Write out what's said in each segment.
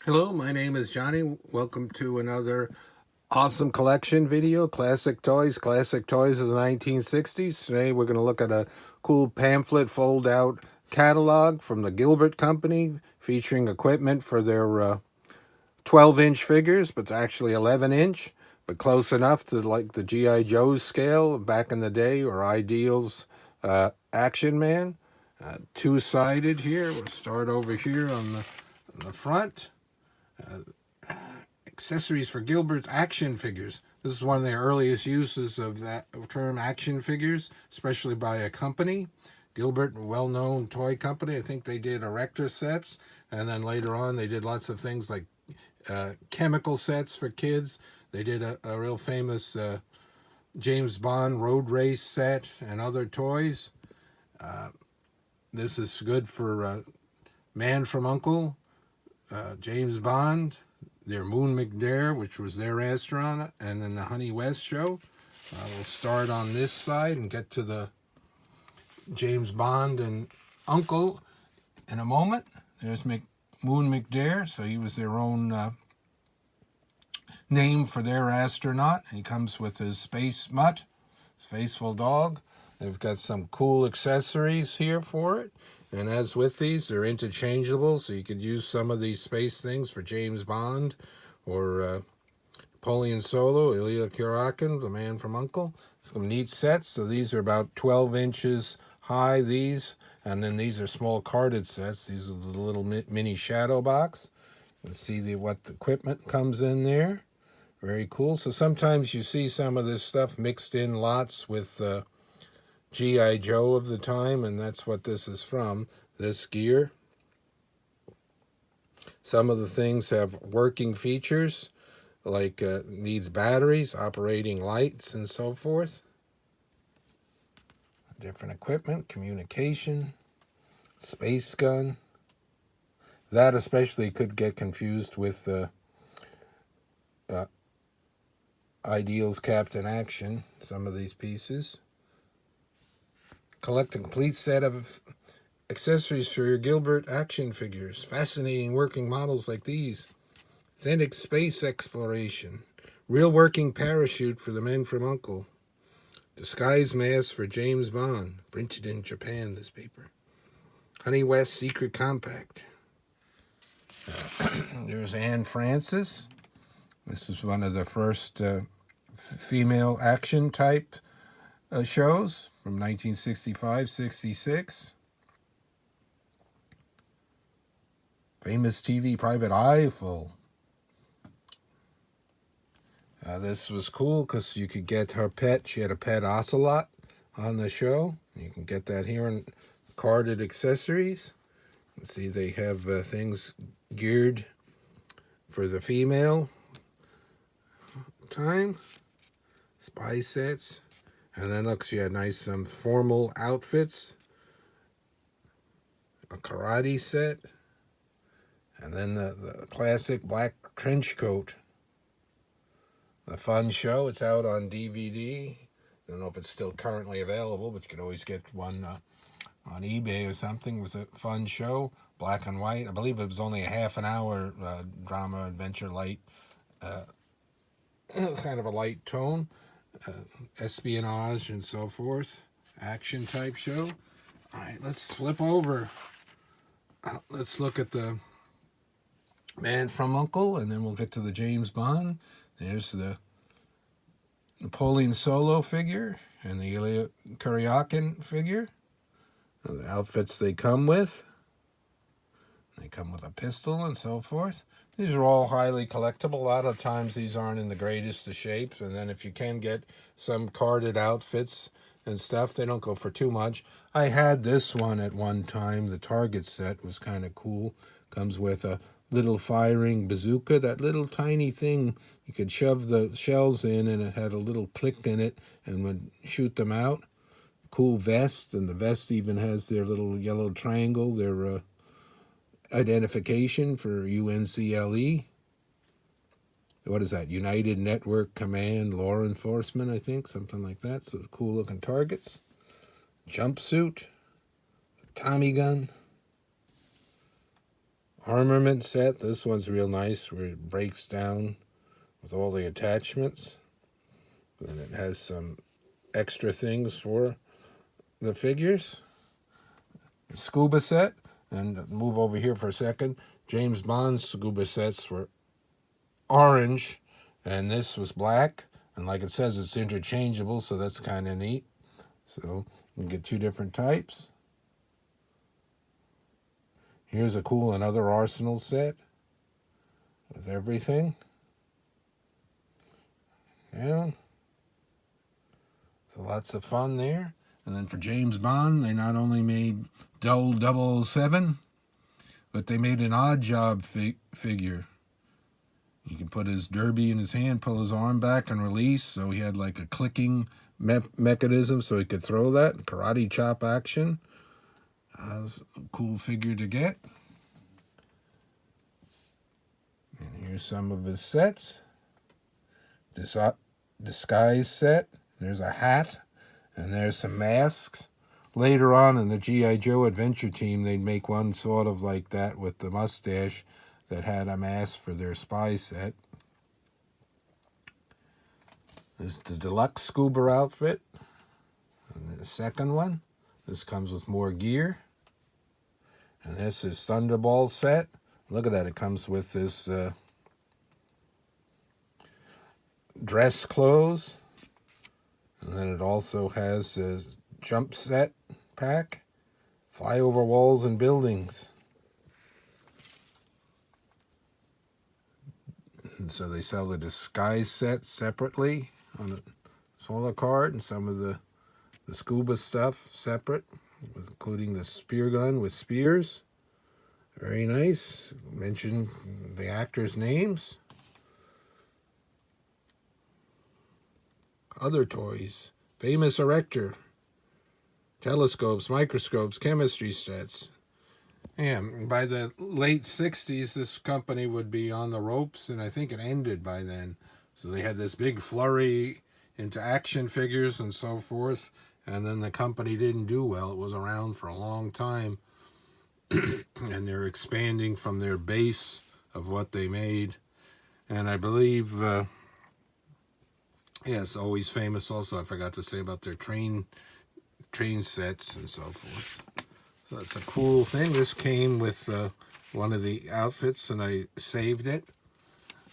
Hello, my name is Johnny. Welcome to another awesome collection video, Classic Toys of the 1960s. Today we're going to look at a cool pamphlet fold-out catalog from the Gilbert Company featuring equipment for their 12-inch figures, but it's actually 11-inch, but close enough to like the G.I. Joe's scale back in the day, or Ideal's Action Man. Two-sided here. We'll start over here on the front. Accessories for Gilbert's action figures. This is one of the earliest uses of that term, action figures, especially by a company. Gilbert, a well-known toy company. I think they did erector sets, and then later on they did lots of things like chemical sets for kids. They did a real famous James Bond road race set and other toys. This is good for Man from U.N.C.L.E, James Bond, their Moon McDare, which was their astronaut, and then the Honey West show. We'll start on this side and get to the James Bond and Uncle in a moment. There's Moon McDare, so he was their own name for their astronaut. He comes with his space mutt, his faithful dog. They've got some cool accessories here for it. And as with these, they're interchangeable, so you could use some of these space things for James Bond or Napoleon Solo, Ilya Kuryakin, the Man from U.N.C.L.E. Some neat sets. So these are about 12 inches high, these. And then these are small carded sets. These are the little mini shadow box. You see what the equipment comes in there. Very cool. So sometimes you see some of this stuff mixed in lots with G.I. Joe of the time, and that's what this is from, this gear. Some of the things have working features, like needs batteries, operating lights, and so forth. Different equipment, communication, space gun. That especially could get confused with Ideal's Captain Action, some of these pieces. Collect a complete set of accessories for your Gilbert action figures. Fascinating working models like these. Authentic space exploration. Real working parachute for the Men from U.N.C.L.E. Disguise mask for James Bond. Printed in Japan, this paper. Honey West Secret Compact. There's Anne Francis. This is one of the first female action type shows from 1965-66. Famous TV Private Eyeful. This was cool because you could get her pet. She had a pet ocelot on the show. You can get that here in carded accessories. Let's see, they have things geared for the female time. Spy sets. And then look, she had nice formal outfits. A karate set. And then the classic black trench coat. A fun show. It's out on DVD. I don't know if it's still currently available, but you can always get one on eBay or something. It was a fun show. Black and white. I believe it was only a half an hour drama, adventure, light. Kind of a light tone. Espionage and so forth. Action type show. All right, let's flip over. Let's look at the Man from U.N.C.L.E, and then we'll get to the James Bond. There's the Napoleon Solo figure and the Ilya Kuryakin figure. The outfits they come with. They come with a pistol and so forth. These are all highly collectible. A lot of times these aren't in the greatest of shapes. And then if you can get some carded outfits and stuff, they don't go for too much. I had this one at one time. The Target set was kind of cool. Comes with a little firing bazooka, that little tiny thing you could shove the shells in, and it had a little click in it and would shoot them out. Cool vest, and the vest even has their little yellow triangle, their identification for U.N.C.L.E. What is that? United Network Command Law Enforcement, I think, something like that. So cool looking targets. Jumpsuit, Tommy gun. armament set. This one's real nice where it breaks down with all the attachments. And it has some extra things for the figures. The scuba set. And move over here for a second. James Bond's scuba sets were orange, and this was black. And like it says, it's interchangeable, so that's kind of neat. So you can get two different types. Here's a cool another Arsenal set with everything. Yeah. So lots of fun there. And then for James Bond, they not only made 007, but they made an odd job figure. You can put his derby in his hand, pull his arm back, and release. So he had like a clicking mechanism so he could throw that. Karate chop action. That's a cool figure to get. And here's some of his sets. Disguise set. There's a hat. And there's some masks. Later on in the G.I. Joe Adventure Team, they'd make one sort of like that with the mustache that had a mask for their spy set. There's the deluxe scuba outfit. And the second one. This comes with more gear. And this is Thunderball set. Look at that. It comes with this dress clothes. And then it also has a jump set pack. Fly over walls and buildings. And so they sell the disguise set separately on a smaller card, and some of the scuba stuff separate, including the spear gun with spears. Very nice. Mention the actors' names. Other toys. Famous erector. Telescopes, microscopes, chemistry sets. And by the late 60s, this company would be on the ropes, and I think it ended by then. So they had this big flurry into action figures and so forth, and then the company didn't do well. It was around for a long time, and they're expanding from their base of what they made. And I believe, yes, always famous also, I forgot to say about their train sets and so forth. So that's a cool thing. This came with one of the outfits, and I saved it.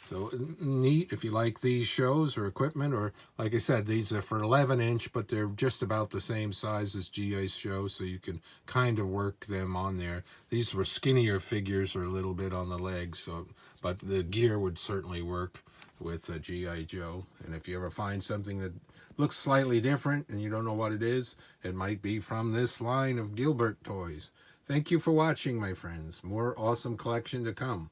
So neat if you like these shows or equipment, or like I said, these are for 11-inch, but they're just about the same size as G.I. Joe, so you can kind of work them on there. These were skinnier figures or a little bit on the legs, so but the gear would certainly work with G.I. Joe. And if you ever find something that looks slightly different and you don't know what it is, it might be from this line of Gilbert toys. Thank you for watching, my friends. More awesome collection to come.